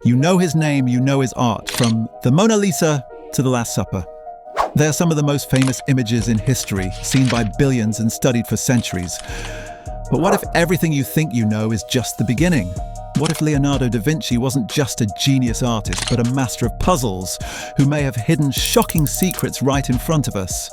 You know his name, you know his art, from the Mona Lisa to the Last Supper. They're some of the most famous images in history, seen by billions and studied for centuries. But what if everything you think you know is just the beginning? What if Leonardo da Vinci wasn't just a genius artist, but a master of puzzles, who may have hidden shocking secrets right in front of us?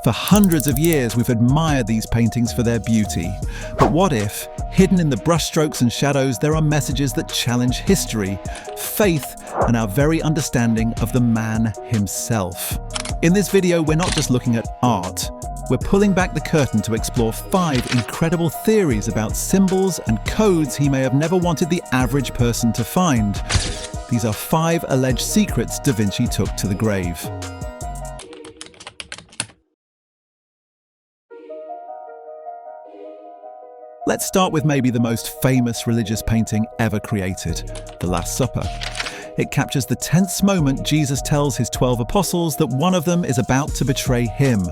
For hundreds of years, we've admired these paintings for their beauty. But what if, hidden in the brushstrokes and shadows, there are messages that challenge history, faith, and our very understanding of the man himself? In this video, we're not just looking at art. We're pulling back the curtain to explore 5 incredible theories about symbols and codes he may have never wanted the average person to find. These are 5 alleged secrets Da Vinci took to the grave. Let's start with maybe the most famous religious painting ever created, The Last Supper. It captures the tense moment Jesus tells his 12 apostles that one of them is about to betray him.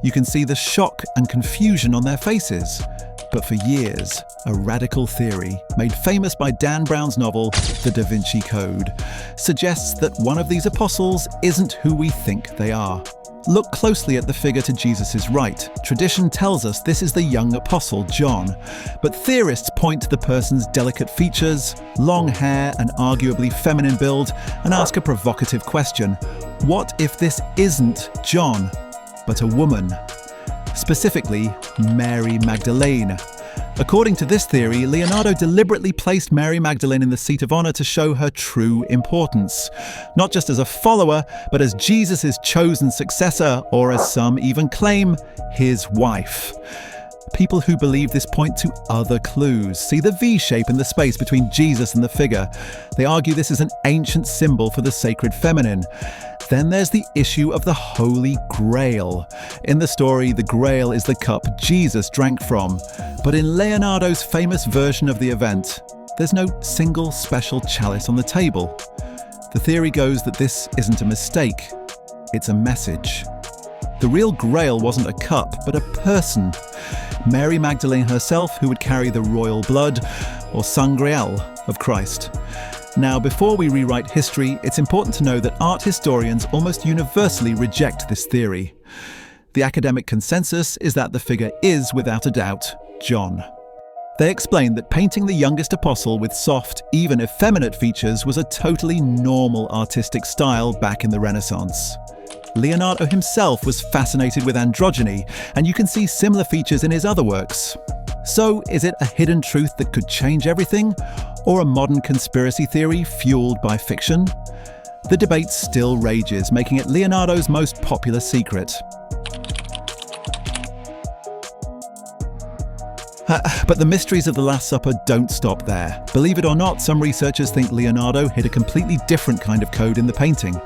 You can see the shock and confusion on their faces. But for years, a radical theory, made famous by Dan Brown's novel, The Da Vinci Code, suggests that one of these apostles isn't who we think they are. Look closely at the figure to Jesus' right. Tradition tells us this is the young apostle, John. But theorists point to the person's delicate features, long hair, and arguably feminine build, and ask a provocative question. What if this isn't John, but a woman? Specifically, Mary Magdalene. According to this theory, Leonardo deliberately placed Mary Magdalene in the seat of honor to show her true importance. Not just as a follower, but as Jesus' chosen successor, or as some even claim, his wife. People who believe this point to other clues. See the V shape in the space between Jesus and the figure. They argue this is an ancient symbol for the sacred feminine. Then there's the issue of the Holy Grail. In the story, the Grail is the cup Jesus drank from. But in Leonardo's famous version of the event, there's no single special chalice on the table. The theory goes that this isn't a mistake, it's a message. The real Grail wasn't a cup, but a person. Mary Magdalene herself, who would carry the royal blood, or sangreal, of Christ. Now, before we rewrite history, it's important to know that art historians almost universally reject this theory. The academic consensus is that the figure is, without a doubt, John. They explain that painting the youngest apostle with soft, even effeminate features was a totally normal artistic style back in the Renaissance. Leonardo himself was fascinated with androgyny, and you can see similar features in his other works. So, is it a hidden truth that could change everything, or a modern conspiracy theory fueled by fiction? The debate still rages, making it Leonardo's most popular secret. But the mysteries of the Last Supper don't stop there. Believe it or not, some researchers think Leonardo hid a completely different kind of code in the painting.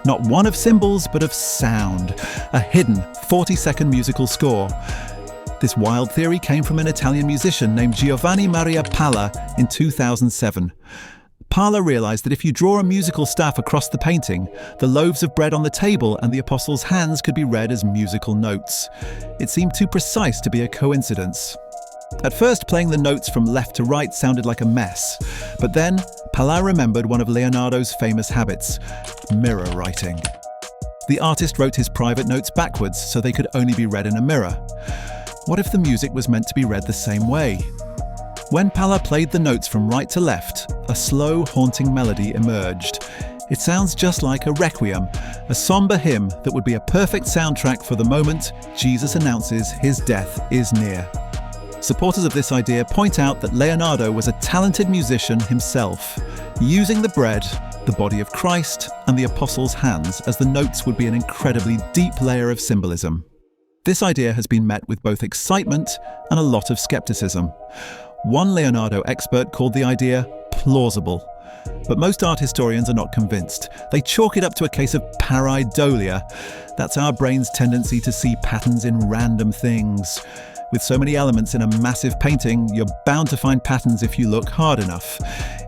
Not one of symbols, but of sound. A hidden 40-second musical score. This wild theory came from an Italian musician named Giovanni Maria Palla in 2007. Palla realized that if you draw a musical staff across the painting, the loaves of bread on the table and the apostles' hands could be read as musical notes. It seemed too precise to be a coincidence. At first, playing the notes from left to right sounded like a mess, but then Palla remembered one of Leonardo's famous habits: mirror writing. The artist wrote his private notes backwards so they could only be read in a mirror. What if the music was meant to be read the same way? When Palla played the notes from right to left, a slow, haunting melody emerged. It sounds just like a requiem, a somber hymn that would be a perfect soundtrack for the moment Jesus announces his death is near. Supporters of this idea point out that Leonardo was a talented musician himself, using the bread, the body of Christ, and the apostles' hands as the notes would be an incredibly deep layer of symbolism. This idea has been met with both excitement and a lot of skepticism. One Leonardo expert called the idea plausible, but most art historians are not convinced. They chalk it up to a case of pareidolia. That's our brain's tendency to see patterns in random things. With so many elements in a massive painting, you're bound to find patterns if you look hard enough.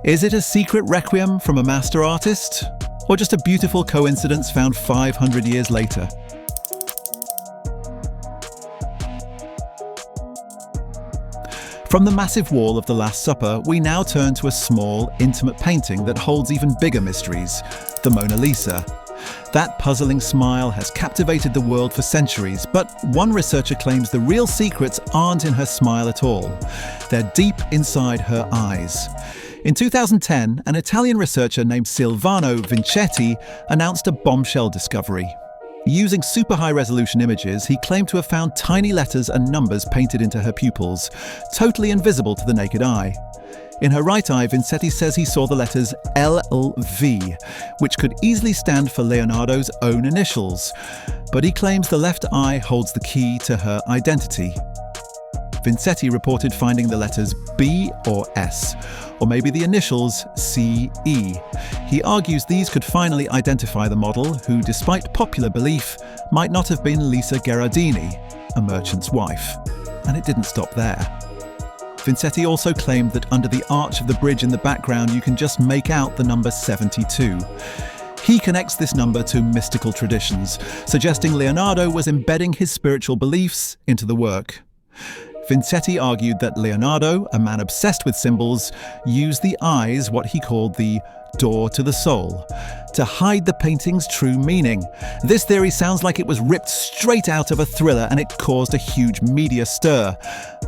Is it a secret requiem from a master artist? Or just a beautiful coincidence found 500 years later? From the massive wall of the Last Supper, we now turn to a small, intimate painting that holds even bigger mysteries, the Mona Lisa. That puzzling smile has captivated the world for centuries, but one researcher claims the real secrets aren't in her smile at all. They're deep inside her eyes. In 2010, an Italian researcher named Silvano Vincetti announced a bombshell discovery. Using super high-resolution images, he claimed to have found tiny letters and numbers painted into her pupils, totally invisible to the naked eye. In her right eye, Vincetti says he saw the letters LV, which could easily stand for Leonardo's own initials, but he claims the left eye holds the key to her identity. Vincetti reported finding the letters B or S, or maybe the initials CE. He argues these could finally identify the model, who, despite popular belief, might not have been Lisa Gherardini, a merchant's wife. And it didn't stop there. Vincetti also claimed that under the arch of the bridge in the background you can just make out the number 72. He connects this number to mystical traditions, suggesting Leonardo was embedding his spiritual beliefs into the work. Vincetti argued that Leonardo, a man obsessed with symbols, used the eyes, what he called the door to the soul, to hide the painting's true meaning. This theory sounds like it was ripped straight out of a thriller, and it caused a huge media stir.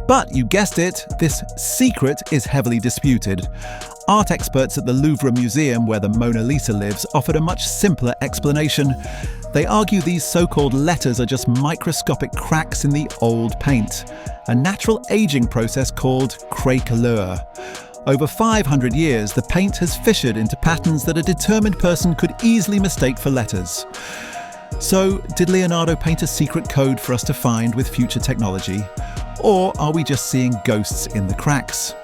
But you guessed it, this secret is heavily disputed. Art experts at the Louvre Museum, where the Mona Lisa lives, offered a much simpler explanation. They argue these so-called letters are just microscopic cracks in the old paint, a natural aging process called craquelure. Over 500 years, the paint has fissured into patterns that a determined person could easily mistake for letters. So, did Leonardo paint a secret code for us to find with future technology? Or are we just seeing ghosts in the cracks?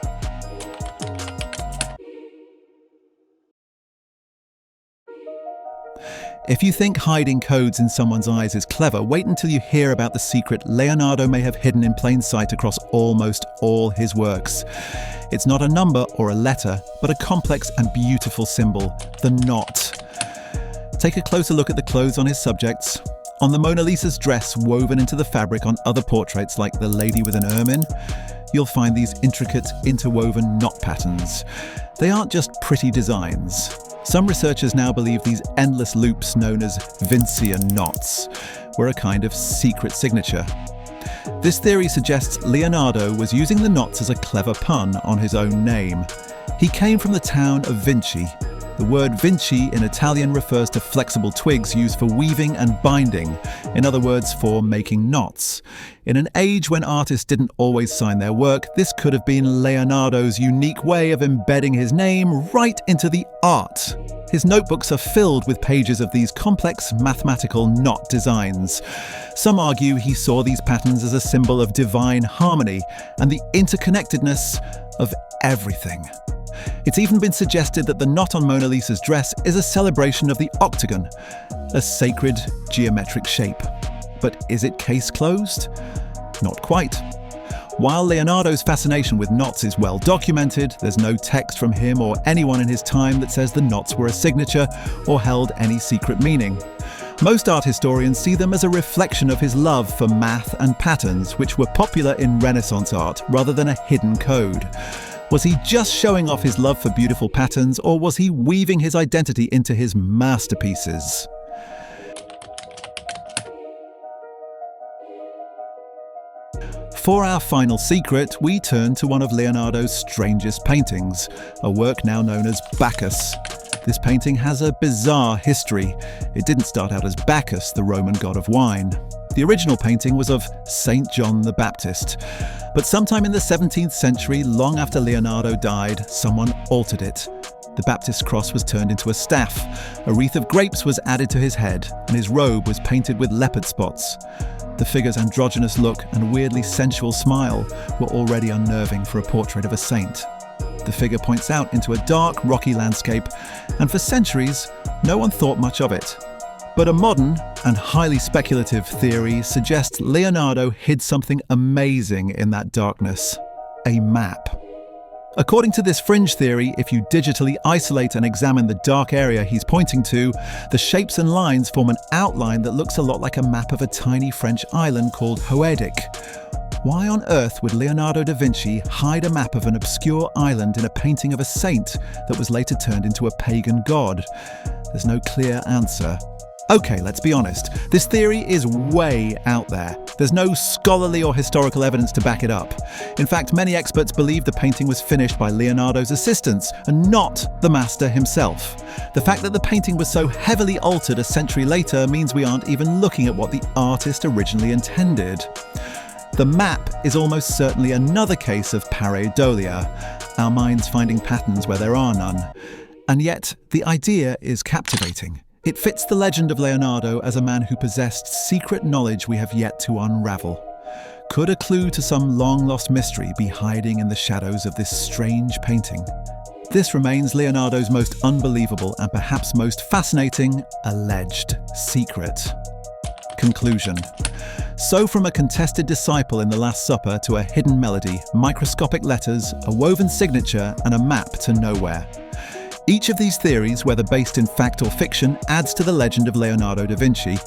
If you think hiding codes in someone's eyes is clever, wait until you hear about the secret Leonardo may have hidden in plain sight across almost all his works. It's not a number or a letter, but a complex and beautiful symbol, the knot. Take a closer look at the clothes on his subjects. On the Mona Lisa's dress woven into the fabric on other portraits like the lady with an ermine, you'll find these intricate, interwoven knot patterns. They aren't just pretty designs. Some researchers now believe these endless loops, known as Vincian knots, were a kind of secret signature. This theory suggests Leonardo was using the knots as a clever pun on his own name. He came from the town of Vinci. The word Vinci in Italian refers to flexible twigs used for weaving and binding, in other words, for making knots. In an age when artists didn't always sign their work, this could have been Leonardo's unique way of embedding his name right into the art. His notebooks are filled with pages of these complex mathematical knot designs. Some argue he saw these patterns as a symbol of divine harmony and the interconnectedness of everything. It's even been suggested that the knot on Mona Lisa's dress is a celebration of the octagon, a sacred geometric shape. But is it case closed? Not quite. While Leonardo's fascination with knots is well documented, there's no text from him or anyone in his time that says the knots were a signature or held any secret meaning. Most art historians see them as a reflection of his love for math and patterns, which were popular in Renaissance art rather than a hidden code. Was he just showing off his love for beautiful patterns, or was he weaving his identity into his masterpieces? For our final secret, we turn to one of Leonardo's strangest paintings, a work now known as Bacchus. This painting has a bizarre history. It didn't start out as Bacchus, the Roman god of wine. The original painting was of Saint John the Baptist. But sometime in the 17th century, long after Leonardo died, someone altered it. The Baptist cross was turned into a staff, a wreath of grapes was added to his head, and his robe was painted with leopard spots. The figure's androgynous look and weirdly sensual smile were already unnerving for a portrait of a saint. The figure points out into a dark, rocky landscape, and for centuries, no one thought much of it. But a modern and highly speculative theory suggests Leonardo hid something amazing in that darkness: a map. According to this fringe theory, if you digitally isolate and examine the dark area he's pointing to, the shapes and lines form an outline that looks a lot like a map of a tiny French island called Hoedic. Why on earth would Leonardo da Vinci hide a map of an obscure island in a painting of a saint that was later turned into a pagan god? There's no clear answer. Okay, let's be honest. This theory is way out there. There's no scholarly or historical evidence to back it up. In fact, many experts believe the painting was finished by Leonardo's assistants and not the master himself. The fact that the painting was so heavily altered a century later means we aren't even looking at what the artist originally intended. The map is almost certainly another case of pareidolia, our minds finding patterns where there are none. And yet, the idea is captivating. It fits the legend of Leonardo as a man who possessed secret knowledge we have yet to unravel. Could a clue to some long-lost mystery be hiding in the shadows of this strange painting? This remains Leonardo's most unbelievable and perhaps most fascinating alleged secret. Conclusion. So from a contested disciple in the Last Supper to a hidden melody, microscopic letters, a woven signature, and a map to nowhere. Each of these theories, whether based in fact or fiction, adds to the legend of Leonardo da Vinci.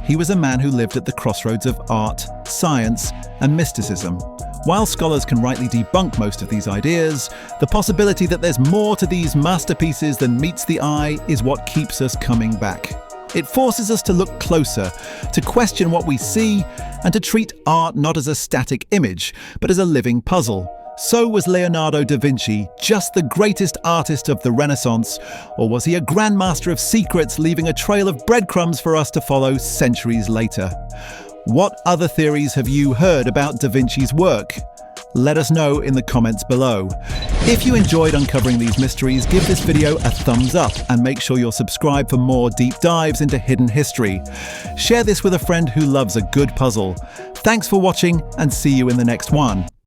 He was a man who lived at the crossroads of art, science, and mysticism. While scholars can rightly debunk most of these ideas, the possibility that there's more to these masterpieces than meets the eye is what keeps us coming back. It forces us to look closer, to question what we see, and to treat art not as a static image, but as a living puzzle. So was Leonardo da Vinci just the greatest artist of the Renaissance, or was he a grandmaster of secrets leaving a trail of breadcrumbs for us to follow centuries later? What other theories have you heard about Da Vinci's work? Let us know in the comments below. If you enjoyed uncovering these mysteries, give this video a thumbs up and make sure you're subscribed for more deep dives into hidden history. Share this with a friend who loves a good puzzle. Thanks for watching and see you in the next one.